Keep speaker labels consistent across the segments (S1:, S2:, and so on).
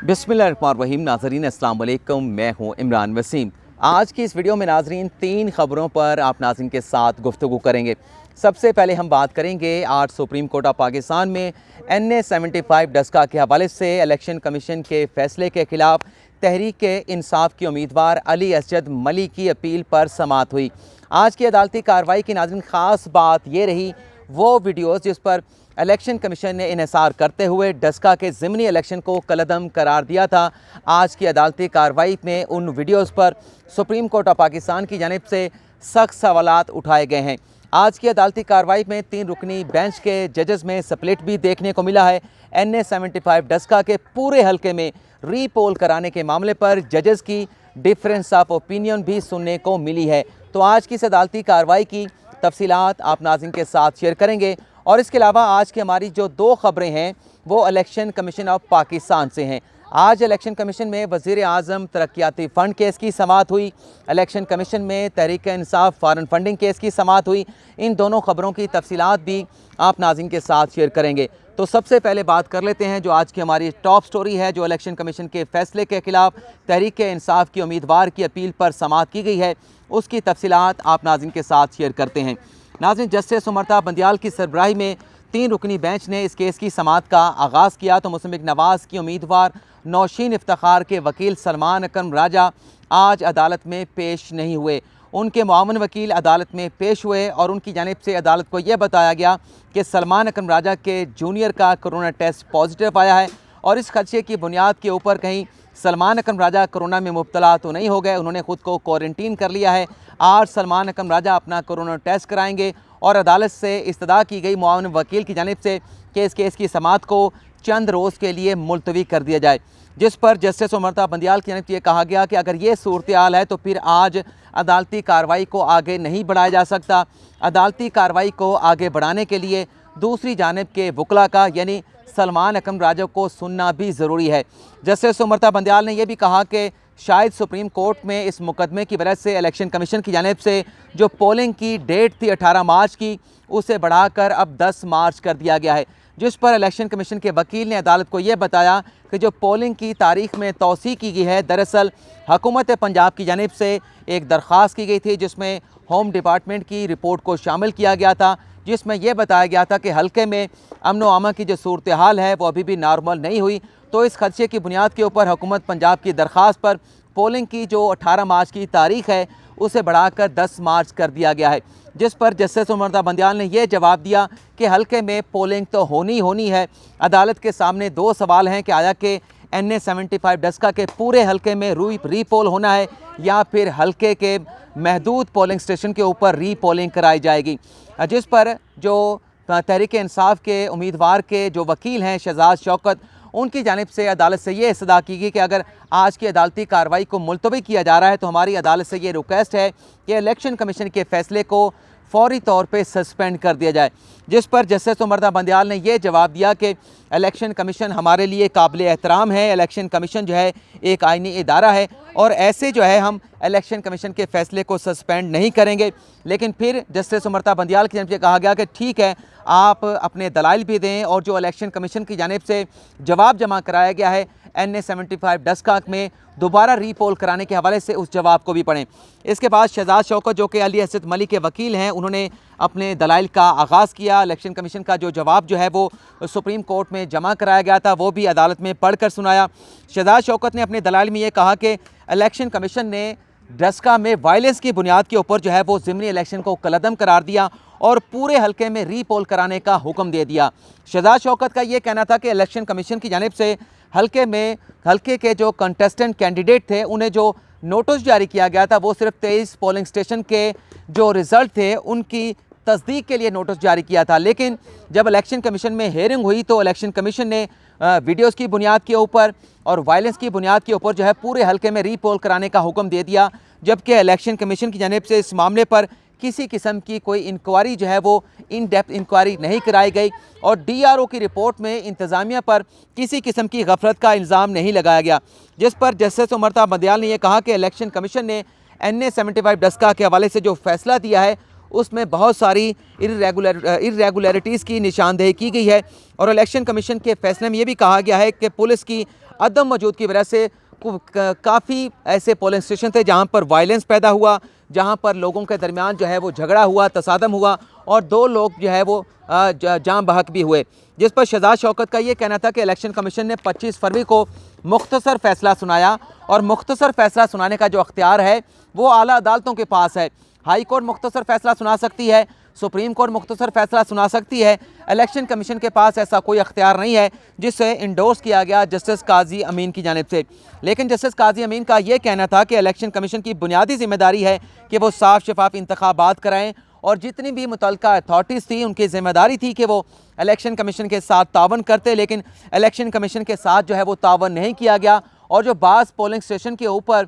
S1: बिस्मिल्लाहिर्रहमानिर्रहीम। नाज़रीन अस्सलाम वालेकुम, मैं हूँ इमरान वसीम। आज की इस वीडियो में नाज़रीन 3 ख़बरों पर आप नाज़रीन के साथ गुफ्तगू करेंगे। सबसे पहले हम बात करेंगे आज सुप्रीम कोर्ट ऑफ पाकिस्तान में NA-75 डस्का के हवाले से इलेक्शन कमीशन के फ़ैसले के ख़िलाफ़ तहरीक इंसाफ के उम्मीदवार अली असजद मली की अपील पर समाअत हुई। आज की अदालती कार्रवाई की नाज़रीन ख़ास बात ये रही वो वीडियोज़ जिस पर इलेक्शन कमीशन ने इन्हिसार करते हुए डस्का के ज़िमनी इलेक्शन को कलअदम करार दिया था। आज की अदालती कार्रवाई में उन वीडियोज़ पर सुप्रीम कोर्ट ऑफ पाकिस्तान की जानिब से सख्त सवालात उठाए गए हैं। आज की अदालती कार्रवाई में 3 रुकनी बेंच के जजेस में स्प्लिट भी देखने को मिला है। NA-75 डस्का के पूरे हल्के में रीपोल कराने के मामले पर जजेस की डिफरेंस ऑफ ओपिनियन भी सुनने को मिली है। तो आज की इस अदालती कार्रवाई की तफसीलात आप नाज़रीन के साथ शेयर करेंगे। और इसके अलावा आज की हमारी जो 2 ख़बरें हैं वो इलेक्शन कमीशन ऑफ पाकिस्तान से हैं। आज इलेक्शन कमीशन में वज़ीर आज़म तरक्याती फ़ंड केस की समाअत हुई। इलेक्शन कमीशन में Tehreek Insaf foreign funding case की समाअत हुई। इन दोनों ख़बरों की तफसीलात भी आप नाज़रीन के साथ शेयर करेंगे। तो सबसे पहले बात कर लेते हैं जो आज की हमारी टॉप स्टोरी है, जो इलेक्शन कमीशन के फ़ैसले के ख़िलाफ़ तहरीक इंसाफ की उम्मीदवार की अपील पर समाअत की गई है। उसकी तफसीलात आप नाज़रीन के साथ शेयर करते हैं। नाज़रीन, जस्टिस उमरता बंदियाल की सरबराही में 3 रुकनी बेंच ने इस केस की समाअत का आगाज़ किया तो मुस्लिम नवाज़ की उम्मीदवार नौशीन इफ्तिखार के वकील सलमान अकरम राजा आज अदालत में पेश नहीं हुए। उनके मुआवन वकील अदालत में पेश हुए और उनकी जानिब से अदालत को यह बताया गया कि सलमान अकरम राजा के जूनियर का कोरोना टेस्ट पॉजिटिव आया है और इस खदशे की बुनियाद के ऊपर कहीं सलमान अकरम राजा कोरोना में मुब्तला तो नहीं हो गए, उन्होंने ख़ुद को क्वारंटीन कर लिया है। आज सलमान अकरम राजा अपना कोरोना टेस्ट कराएंगे और अदालत से इस्तदा की गई मुआवन वकील की जानिब से कि इस केस की समाअत को चंद रोज़ के लिए मुलतवी कर दिया जाए, जिस पर जस्टिस उमरता बंदियाल की जानिब से ये कहा गया कि अगर ये सूरत हाल है तो फिर आज अदालती कार्रवाई को आगे नहीं बढ़ाया जा सकता। अदालती कार्रवाई को आगे बढ़ाने के लिए दूसरी जानिब के वकला का यानी सलमान अकरम राजा को सुनना भी ज़रूरी है। जस्टिस उमरता बंदियाल ने यह भी कहा कि शायद सुप्रीम कोर्ट में इस मुकदमे की वजह से इलेक्शन कमीशन की जानिब से जो पोलिंग की डेट थी 18 मार्च की, उसे बढ़ाकर अब 10 मार्च कर दिया गया है, जिस पर इलेक्शन कमीशन के वकील ने अदालत को यह बताया कि जो पोलिंग की तारीख में तौसी की गई है, दरअसल हुकूमत पंजाब की जानिब से एक दरख्वास्त की गई थी जिसमें होम डिपार्टमेंट की रिपोर्ट को शामिल किया गया था, जिसमें यह बताया गया था कि हल्के में अमन व अमान की जो सूरत हाल है वो अभी भी नॉर्मल नहीं हुई। तो इस खदशे की बुनियाद के ऊपर हुकूमत पंजाब की दरख्वास्त पर पोलिंग की जो 18 मार्च की तारीख है उसे बढ़ाकर 10 मार्च कर दिया गया है, जिस पर जस्टिस उमरता बंदियाल ने यह जवाब दिया कि हल्के में पोलिंग तो होनी है। अदालत के सामने 2 सवाल हैं कि आया कि NA-75 डस्का के पूरे हल्के में रीपोल होना है या फिर हल्के के महदूद पोलिंग स्टेशन के ऊपर रीपोलिंग कराई जाएगी, जिस पर जो तहरीक इंसाफ के उम्मीदवार के जो वकील हैं शहजाद शौकत, उनकी जानिब से अदालत से ये इस्तदा की गई कि अगर आज की अदालती कार्रवाई को मुलतवी किया जा रहा है तो हमारी अदालत से ये रिक्वेस्ट है कि इलेक्शन कमीशन के फ़ैसले को फ़ौरी तौर पे सस्पेंड कर दिया जाए, जिस पर जस्टिस उमरता बंदियाल ने यह जवाब दिया कि इलेक्शन कमीशन हमारे लिए काबिल एहतराम है। इलेक्शन कमीशन जो है एक आइनी इदारा है और ऐसे जो है हम इलेक्शन कमीशन के फ़ैसले को सस्पेंड नहीं करेंगे। लेकिन फिर जस्टिस उमरता बंदियाल की जानिब से कहा गया कि ठीक है, आप अपने दलाइल भी दें और जो इलेक्शन कमीशन की जानिब से जवाब जमा कराया गया है NA-75 डस्का में दोबारा रीपोल कराने के हवाले से उस जवाब को भी पढ़ें। इसके बाद शहजाद शौकत जो कि अली असद मली के वकील हैं, उन्होंने अपने दलाइल का आगाज़ किया। इलेक्शन कमीशन का जो जवाब जो है वो सुप्रीम कोर्ट में जमा कराया गया था वो भी अदालत में पढ़ कर सुनाया। शहजाद शौकत ने अपने दलाइल में ये कहा कि इलेक्शन कमीशन ने डस्का में वायलेंस की बुनियाद के ऊपर जो है वो ज़िमनी इलेक्शन को कलअदम करार दिया और पूरे हल्के में रीपोल कराने का हुक्म दे दिया। शहजाद शौकत का ये कहना था कि इलेक्शन कमीशन की जानिब से हल्के के जो कंटेस्टेंट कैंडिडेट थे उन्हें जो नोटिस जारी किया गया था वो सिर्फ 23 पोलिंग स्टेशन के जो रिज़ल्ट थे उनकी तस्दीक के लिए नोटिस जारी किया था। लेकिन जब इलेक्शन कमीशन में हेयरिंग हुई तो इलेक्शन कमीशन ने वीडियोज़ की बुनियाद के ऊपर और वायलेंस की बुनियाद के ऊपर जो है पूरे हल्के में रीपोल कराने का हुक्म दे दिया, जबकि इलेक्शन कमीशन की जानिब से इस मामले पर किसी किस्म की कोई इंक्वायरी जो है वो इन डेप्थ इंक्वायरी नहीं कराई गई और DRO की रिपोर्ट में इंतज़ामिया पर किसी किस्म की गफलत का इल्ज़ाम नहीं लगाया गया, जिस पर जस्टिस उमरता बंदियाल ने यह कहा कि इलेक्शन कमीशन ने NA-75 डस्का के हवाले से जो फैसला दिया है उसमें बहुत सारी इर्रेगुलरिटीज़ की निशानदेही की गई है और इलेक्शन कमीशन के फैसले में यह भी कहा गया है कि पुलिस की अदम मौजूद की वजह से काफ़ी ऐसे पोलिंग स्टेशन थे जहाँ पर वायलेंस पैदा हुआ, जहाँ पर लोगों के दरमियान जो है वो झगड़ा हुआ, तसादम हुआ और 2 लोग जो है वो जान बहक भी हुए, जिस पर शहजाद शौकत का ये कहना था कि इलेक्शन कमीशन ने 25 फरवरी को मुख्तसर फैसला सुनाया और मुख्तसर फैसला सुनाने का जो अख्तियार है वो आला अदालतों के पास है। हाई कोर्ट मुख्तसर फैसला सुना सकती है, सुप्रीम कोर्ट मुख्तसर फैसला सुना सकती है, इलेक्शन कमीशन के पास ऐसा कोई अख्तियार नहीं है जिससे इंडोर्स किया गया जस्टिस काजी अमीन की जानिब से। लेकिन जस्टिस काजी अमीन का ये कहना था कि इलेक्शन कमीशन की बुनियादी जिम्मेदारी है कि वो साफ शफाफ इंतखाबात कराएं और जितनी भी मुतल्लिका अथॉरिटीज़ थी उनकी जिम्मेदारी थी कि वो इलेक्शन कमीशन के साथ तावन करते, लेकिन इलेक्शन कमीशन के साथ जो है वो तावन नहीं किया गया। और जो बाज़ पोलिंग स्टेशन के ऊपर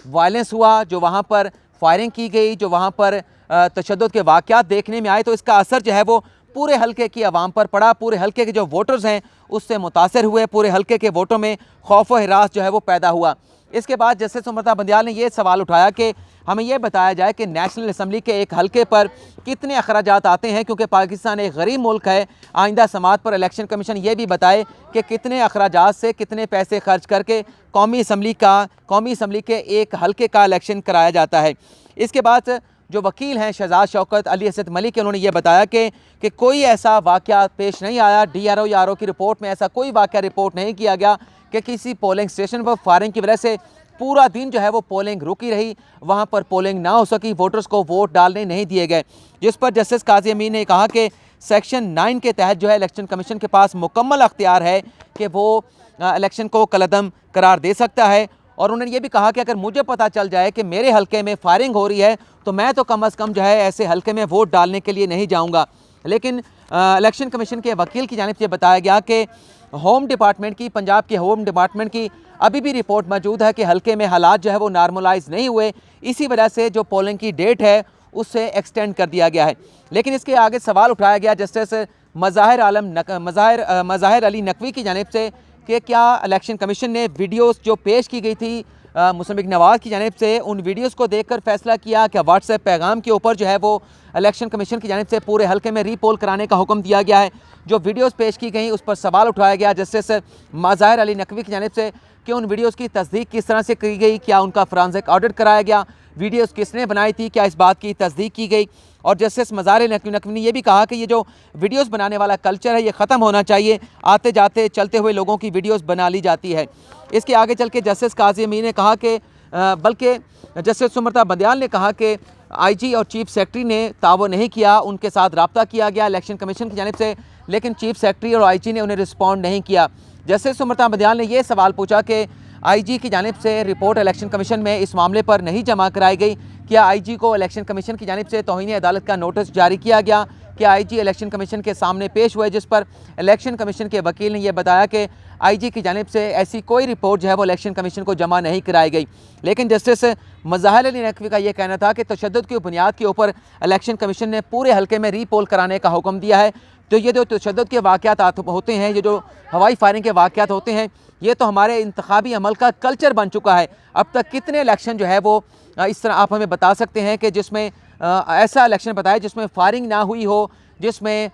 S1: वायलेंस हुआ, जो वहाँ पर फायरिंग की गई, जो वहाँ पर तशद्दुद के वाक़यात देखने में आए, तो इसका असर जो है वो पूरे हल्के की आवाम पर पड़ा। पूरे हल्के के जो वोटर्स हैं उससे मुतासर हुए, पूरे हल्के के वोटों में खौफ व हिरास जो है वो पैदा हुआ। इसके बाद जस्टिस उमरता बंदियाल ने ये सवाल उठाया कि हमें यह बताया जाए कि नेशनल असम्बली के एक हल्के पर कितने अखराजात आते हैं, क्योंकि पाकिस्तान एक गरीब मुल्क है। आइंदा समात पर इलेक्शन कमीशन ये भी बताए कि कितने अखराजात से कितने पैसे खर्च करके कौमी असम्बली के एक हल्के का इलेक्शन कराया जाता है। इसके बाद जो वकील हैं शहजाद शौकत अली असद मलिक, उन्होंने ये बताया कि कोई ऐसा वाक़या पेश नहीं आया, DRO या RO की रिपोर्ट में ऐसा कोई वाक़या रिपोर्ट नहीं किया गया कि किसी पोलिंग स्टेशन पर फायरिंग की वजह से पूरा दिन जो है वो पोलिंग रुकी रही, वहाँ पर पोलिंग ना हो सकी, वोटर्स को वोट डालने नहीं दिए गए। जिस पर जस्टिस काजी अमीन ने कहा कि सेक्शन 9 के तहत जो है इलेक्शन कमीशन के पास मुकम्मल अख्तियार है कि वो इलेक्शन को कलअदम करार दे सकता है। और उन्होंने ये भी कहा कि अगर मुझे पता चल जाए कि मेरे हल्के में फायरिंग हो रही है तो मैं तो कम अज़ कम जो है ऐसे हल्के में वोट डालने के लिए नहीं जाऊँगा। लेकिन इलेक्शन कमीशन के वकील की जानिब से बताया गया कि होम डिपार्टमेंट की, पंजाब के होम डिपार्टमेंट की अभी भी रिपोर्ट मौजूद है कि हल्के में हालात जो है वो नॉर्मलाइज नहीं हुए, इसी वजह से जो पोलिंग की डेट है उससे एक्सटेंड कर दिया गया है। लेकिन इसके आगे सवाल उठाया गया जस्टिस मज़ाहिर अली नकवी की जानिब से कि क्या इलेक्शन कमीशन ने वीडियोस जो पेश की गई थी मुसम्मिक नवाज़ की जानिब से, उन वीडियोस को देखकर फैसला किया? क्या व्हाट्सएप पैगाम के ऊपर जो है वो इलेक्शन कमीशन की जानिब से पूरे हल्के में रीपोल कराने का हुक्म दिया गया है? जो वीडियोस पेश की गई उस पर सवाल उठाया गया जस्टिस मज़ाहिर अली नकवी की जानिब से कि उन वीडियोस की तस्दीक किस तरह से की गई, क्या उनका फोरेंसिक ऑडिट कराया गया, वीडियोस किसने बनाई थी, क्या इस बात की तस्दीक की गई? और जस्टिस मज़ाहिर नकवी ने यह भी कहा कि ये जो वीडियोस बनाने वाला कल्चर है ये ख़त्म होना चाहिए, आते जाते चलते हुए लोगों की वीडियोस बना ली जाती है। इसके आगे चल के जस्टिस काजी अमीन ने कहा कि बल्कि जस्टिस उमरता बंदियाल ने कहा कि IG और चीफ सेक्रेटरी ने तावन नहीं किया, उनके साथ रब्ता किया गया इलेक्शन कमीशन की जानिब से, लेकिन चीफ सेक्रेटरी और IG ने उन्हें रिस्पॉन्ड नहीं किया। जस्टिस उमरता बंदियाल ने यह सवाल पूछा कि IG की जानिब से रिपोर्ट इलेक्शन कमीशन में इस मामले पर नहीं जमा कराई गई, क्या IG को इलेक्शन कमीशन की जानिब से तौहीन अदालत का नोटिस जारी किया गया, क्या IG इलेक्शन कमीशन के सामने पेश हुए? जिस पर इलेक्शन कमीशन के वकील ने यह बताया कि IG की जानिब से ऐसी कोई रिपोर्ट जो है वो इलेक्शन कमीशन को जमा नहीं कराई गई। लेकिन जस्टिस मज़ाहिर अली नकवी का ये कहना था कि तशद्दुद की बुनियाद के ऊपर इलेक्शन कमीशन ने पूरे हल्के में रीपोल कराने का हुक्म दिया है। तो ये जो तशद्दुद के वाक़यात होते हैं, ये जो हवाई फायरिंग के वाक़यात होते हैं, ये तो हमारे इंतखाबी अमल का कल्चर बन चुका है। अब तक कितने इलेक्शन जो है वो इस तरह आप हमें बता सकते हैं कि जिसमें ऐसा इलेक्शन बताए जिसमें फायरिंग ना हुई हो, जिसमें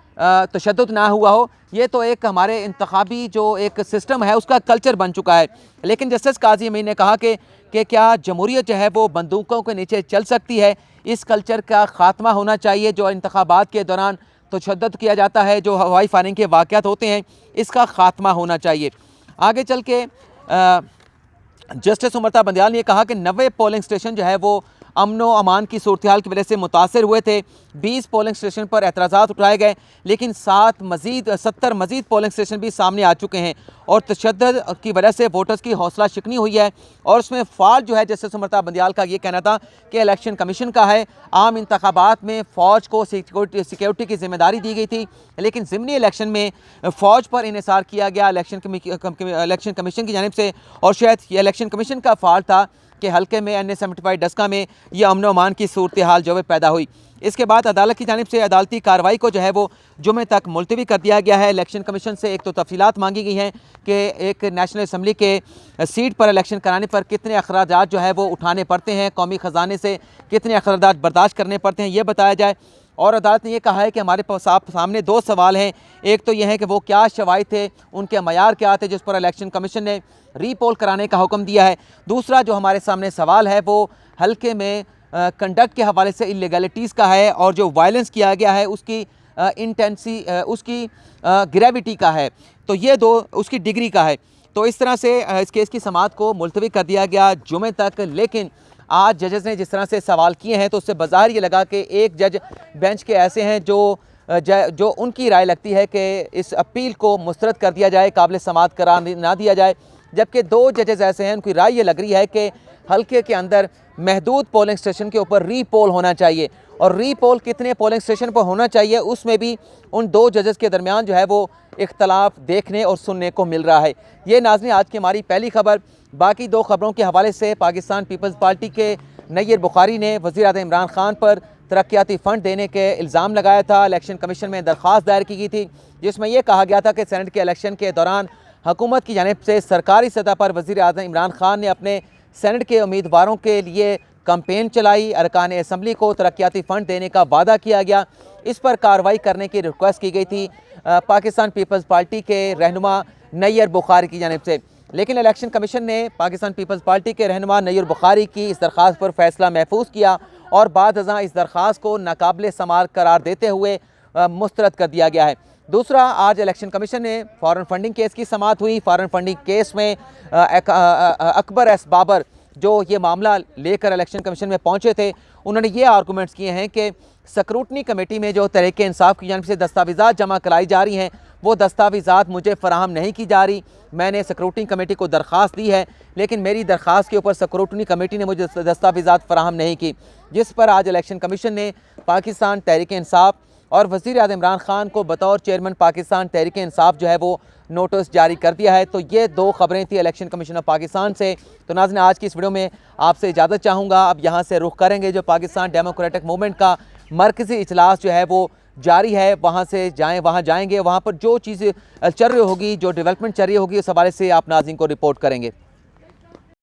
S1: तशद्दुद ना हुआ हो? ये तो एक हमारे इंतखाबी जो एक सिस्टम है उसका कल्चर बन चुका है। लेकिन जस्टिस काजी अमीन ने कहा कि क्या जमहूरियत जो है वो बंदूकों के नीचे चल सकती है? इस कल्चर का ख़ात्मा होना चाहिए जो इंतखाबात के दौरान तशद्दुद किया जाता है, जो हवाई फायरिंग के वाक़यात होते हैं, इसका ख़ात्मा होना चाहिए। आगे चल के जस्टिस उमरता बंदियाल ने कहा कि 90 पोलिंग स्टेशन जो है वो अमन व अमान की सूरत हाल की वजह से मुतासर हुए थे। 20 पोलिंग स्टेशन पर एतराज़ात उठाए गए, लेकिन 70 मज़ीद पोलिंग स्टेशन भी सामने आ चुके हैं और तशद्दुद की वजह से वोटर्स की हौसला शिकनी हुई है। और उसमें फ़ौज जो है, जस्टिस उमरता बंदियाल का ये कहना था कि इलेक्शन कमीशन का है, आम इंतखाबात में फ़ौज को सिक्योरिटी की जिम्मेदारी दी गई थी, लेकिन ज़िमनी इलेक्शन में फ़ौज पर इन्हिसार किया गया इलेक्शन कमीशन की जानिब से। और शायद ये इलेक्शन कमीशन का फ़ॉल्ट था कि हल्के में NA-75 डस्का में यह अमन अमान की सूरत हाल जो है पैदा हुई। इसके बाद अदालत की जानिब से अदालती कार्रवाई को जो है वो जुमे तक मुलतवी कर दिया गया है। इलेक्शन कमीशन से एक तो तफसीलात मांगी गई हैं कि एक नेशनल असम्बली के सीट पर इलेक्शन कराने पर कितने अखराजात जो है वो उठाने पड़ते हैं, कौमी ख़जाने से कितने अखराजात बर्दाश्त करने पड़ते हैं, ये बताया जाए। और अदालत ने यह कहा है कि हमारे पास सामने दो सवाल हैं। एक तो यह है कि वो क्या शवाहिद थे, उनके मयार क्या थे जिस पर इलेक्शन कमीशन ने रीपोल कराने का हुक्म दिया है। दूसरा जो हमारे सामने सवाल है वो हल्के में कंडक्ट के हवाले से इलीगलिटीज़ का है और जो वायलेंस किया गया है उसकी इंटेंसी उसकी ग्रेविटी का है। तो ये दो उसकी डिग्री का है। तो इस तरह से इस केस की समाअत को मुलतवी कर दिया गया जुमे तक। लेकिन आज जजेस ने जिस तरह से सवाल किए हैं तो उससे बाज़ार ये लगा कि एक जज बेंच के ऐसे हैं जो उनकी राय लगती है कि इस अपील को मुस्तरद कर दिया जाए, काबिल समाअत करार ना दिया जाए, जबकि दो जजेस ऐसे हैं उनकी राय ये लग रही है कि हल्के के अंदर महदूद पोलिंग स्टेशन के ऊपर रीपोल होना चाहिए। और रीपोल कितने पोलिंग स्टेशन पर होना चाहिए उसमें भी उन दो जजेस के दरमियान जो है वो इख्तलाफ देखने और सुनने को मिल रहा है। ये नाज़रीन आज की हमारी पहली खबर। बाकी दो खबरों के हवाले से पाकिस्तान पीपल्स पार्टी के नय्यर बुखारी ने वज़ीर-ए-आज़म इमरान खान पर तरक्याती फ़ंड देने के इल्ज़ाम लगाया था। इलेक्शन कमीशन में दरख्वास्त दायर की गई थी जिसमें यह कहा गया था कि सेनेट के इलेक्शन के दौरान हुकूमत की जानिब से सरकारी सतह पर वज़ीर-ए-आज़म इमरान खान ने अपने सेनेट के उम्मीदवारों के लिए कैंपेन चलाई। अरकान असम्बली को तरक्याती फ़ंड देने का वादा किया गया। इस पर कार्रवाई करने की रिक्वेस्ट की गई थी पाकिस्तान पीपल्स पार्टी के रहनुमा नय्यर बुखारी की जानिब से। लेकिन इलेक्शन कमीशन ने पाकिस्तान पीपल्स पार्टी के रहनुमा नय्यर बुखारी की इस दरख्वास्त पर फैसला महफूज किया और बाद अज़ां इस दरख्वास्त को नाकाबिल समाअत करार देते हुए मुस्तरद कर दिया गया है। दूसरा, आज इलेक्शन कमीशन ने फॉरेन फंडिंग केस की समाअत हुई। फॉरेन फंडिंग केस में अकबर एस बाबर जो ये मामला लेकर इलेक्शन कमीशन में पहुंचे थे, उन्होंने ये आर्गूमेंट्स किए हैं कि स्क्रूटनी कमेटी में जो तहरीक इंसाफ की जानिब से दस्तावेज़ात जमा कराई जा रही हैं वो दस्तावेज़ात मुझे फ़राहम नहीं की जा रही। मैंने स्क्रूटनी कमेटी को दरख्वास्त दी है लेकिन मेरी दरख्वास्त के ऊपर स्क्रूटनी कमेटी ने मुझे दस्तावेज़ात फ़राहम नहीं की, जिस पर आज इलेक्शन कमीशन ने पाकिस्तान तहरीक इंसाफ और वज़ीर-ए-आज़म इमरान खान को बतौर चेयरमैन पाकिस्तान तहरीक इंसाफ जो है वो नोटिस जारी कर दिया है। तो ये दो खबरें थी इलेक्शन कमीशन ऑफ पाकिस्तान से। तो नाज़रीन आज की इस वीडियो में आपसे इजाज़त चाहूँगा। अब यहाँ से रुख करेंगे जो पाकिस्तान डेमोक्रेटिक मूवमेंट का मरकज़ी इजलास जो है वो जारी है, वहाँ से वहाँ जाएंगे। वहाँ पर जो चीज़ें चल रही होगी, जो डेवलपमेंट चल रही होगी, उस हवाले से आप नाज़रीन को रिपोर्ट करेंगे।